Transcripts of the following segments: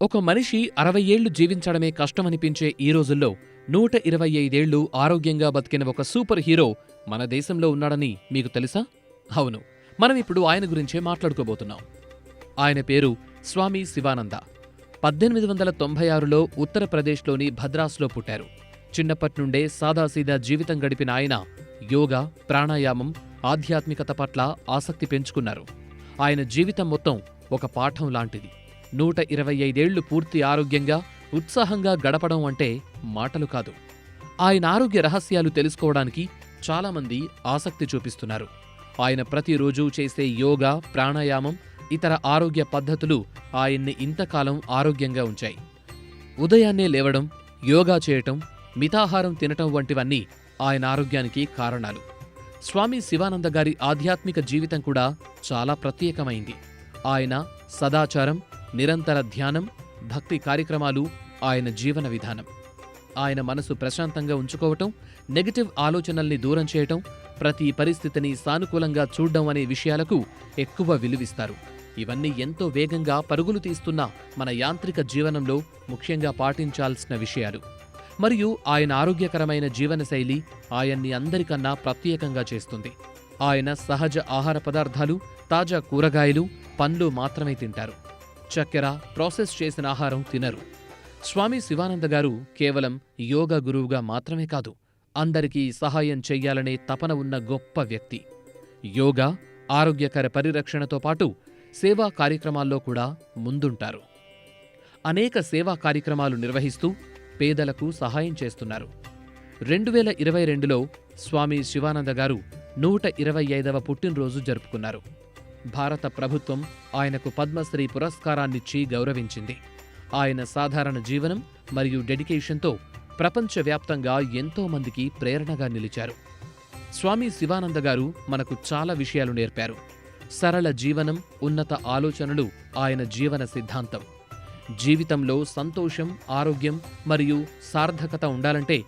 ఒక మనిషి 60 ఏళ్లు జీవించడమే కష్టమనిపించే ఈ రోజుల్లో 125 ఏళ్లు ఆరోగ్యంగా బతికిన ఒక సూపర్ హీరో మన దేశంలో ఉన్నాడని మీకు తెలుసా? అవును, మనమిప్పుడు ఆయన గురించే మాట్లాడుకోబోతున్నాం. ఆయన పేరు స్వామి శివానంద. 1896లో ఉత్తరప్రదేశ్లోని భద్రాస్లో పుట్టారు. చిన్నప్పట్నుండే సాదాసీదా జీవితం గడిపిన ఆయన యోగా, ప్రాణాయామం, ఆధ్యాత్మికత పట్ల ఆసక్తి పెంచుకున్నారు. ఆయన జీవితం మొత్తం ఒక పాఠం లాంటిది. 125 ఏళ్లు పూర్తి ఆరోగ్యంగా, ఉత్సాహంగా గడపడం అంటే మాటలు కాదు. ఆయన ఆరోగ్య రహస్యాలు తెలుసుకోవడానికి చాలామంది ఆసక్తి చూపిస్తున్నారు. ఆయన ప్రతిరోజూ చేసే యోగా, ప్రాణాయామం, ఇతర ఆరోగ్య పద్ధతులు ఆయన్ని ఇంతకాలం ఆరోగ్యంగా ఉంచాయి. ఉదయాన్నే లేవడం, యోగా చేయటం, మితాహారం తినటం వంటివన్నీ ఆయన ఆరోగ్యానికి కారణాలు. స్వామి శివానంద గారి ఆధ్యాత్మిక జీవితం కూడా చాలా ప్రత్యేకమైంది. ఆయన సదాచారం, నిరంతర ధ్యానం, భక్తి కార్యక్రమాలు ఆయన జీవన విధానం. ఆయన మనసు ప్రశాంతంగా ఉంచుకోవటం, నెగటివ్ ఆలోచనల్ని దూరం చేయటం, ప్రతి పరిస్థితిని సానుకూలంగా చూడ్డం అనే విషయాలకు ఎక్కువ విలువిస్తారు. ఇవన్నీ ఎంతో వేగంగా పరుగులు తీస్తున్న మన యాంత్రిక జీవనంలో ముఖ్యంగా పాటించాల్సిన విషయాలు. మరియు ఆయన ఆరోగ్యకరమైన జీవనశైలి ఆయన్ని అందరికన్నా ప్రత్యేకంగా చేస్తుంది. ఆయన సహజ ఆహార పదార్థాలు, తాజా కూరగాయలు, పండ్లు మాత్రమే తింటారు. చక్కెర, ప్రాసెస్ చేసిన ఆహారం తినరు. స్వామి శివానంద గారు కేవలం యోగా గురువుగా మాత్రమే కాదు, అందరికీ సహాయం చెయ్యాలనే తపన ఉన్న గొప్ప వ్యక్తి. యోగా, ఆరోగ్యకర పరిరక్షణతో పాటు సేవా కార్యక్రమాల్లో కూడా ముందుంటారు. అనేక సేవా కార్యక్రమాలు నిర్వహిస్తూ పేదలకు సహాయం చేస్తున్నారు. 2022లో స్వామి శివానంద గారు 125వ పుట్టినరోజు జరుపుకున్నారు. భారత ప్రభుత్వం ఆయనకు పద్మశ్రీ పురస్కారాన్నిచ్చి గౌరవించింది. ఆయన సాధారణ జీవనం మరియు డెడికేషన్తో ప్రపంచవ్యాప్తంగా ఎంతో మందికి ప్రేరణగా నిలిచారు. స్వామి శివానంద గారు మనకు చాలా విషయాలు నేర్పారు. సరళ జీవనం, ఉన్నత ఆలోచనలు ఆయన జీవన సిద్ధాంతం. జీవితంలో సంతోషం, ఆరోగ్యం మరియు సార్థకత ఉండాలంటే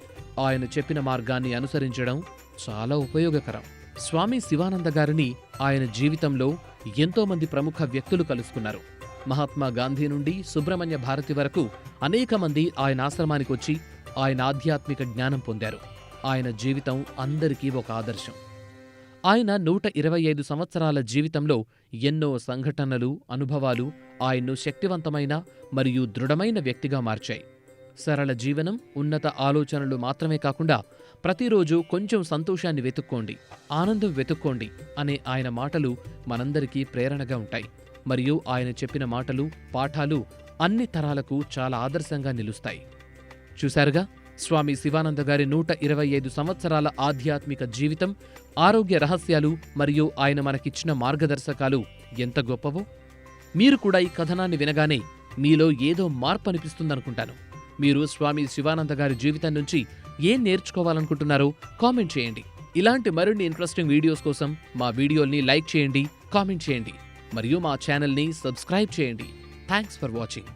ఆయన చెప్పిన మార్గాన్ని అనుసరించడం చాలా ఉపయోగకరం. స్వామి శివానంద గారిని ఆయన జీవితంలో ఎంతోమంది ప్రముఖ వ్యక్తులు కలుసుకున్నారు. మహాత్మా గాంధీ నుండి సుబ్రహ్మణ్య భారతి వరకు అనేక మంది ఆయన ఆశ్రమానికొచ్చి ఆయన ఆధ్యాత్మిక జ్ఞానం పొందారు. ఆయన జీవితం అందరికీ ఒక ఆదర్శం. ఆయన 125 సంవత్సరాల జీవితంలో ఎన్నో సంఘటనలు, అనుభవాలు ఆయన్ను శక్తివంతమైన మరియు దృఢమైన వ్యక్తిగా మార్చాయి. సరళ జీవనం, ఉన్నత ఆలోచనలు మాత్రమే కాకుండా ప్రతిరోజు కొంచెం సంతోషాన్ని వెతుక్కోండి, ఆనందం వెతుక్కోండి అనే ఆయన మాటలు మనందరికీ ప్రేరణగా ఉంటాయి. మరియు ఆయన చెప్పిన మాటలు, పాఠాలు అన్ని తరాలకు చాలా ఆదర్శంగా నిలుస్తాయి. చూశారుగా, స్వామి శివానంద గారి 125 సంవత్సరాల ఆధ్యాత్మిక జీవితం, ఆరోగ్య రహస్యాలు మరియు ఆయన మనకిచ్చిన మార్గదర్శకాలు ఎంత గొప్పవో. మీరు కూడా ఈ కథనాన్ని వినగానే మీలో ఏదో మార్పు అనిపిస్తుందనుకుంటాను. మీరు స్వామి శివానంద గారి జీవితం నుంచి ఏం నేర్చుకోవాలనుకుంటున్నారో కామెంట్ చేయండి. ఇలాంటి మరిన్ని ఇంట్రెస్టింగ్ వీడియోస్ కోసం మా వీడియోల్ని లైక్ చేయండి, కామెంట్ చేయండి మరియు మా ఛానల్ని సబ్స్క్రైబ్ చేయండి. Thanks for watching.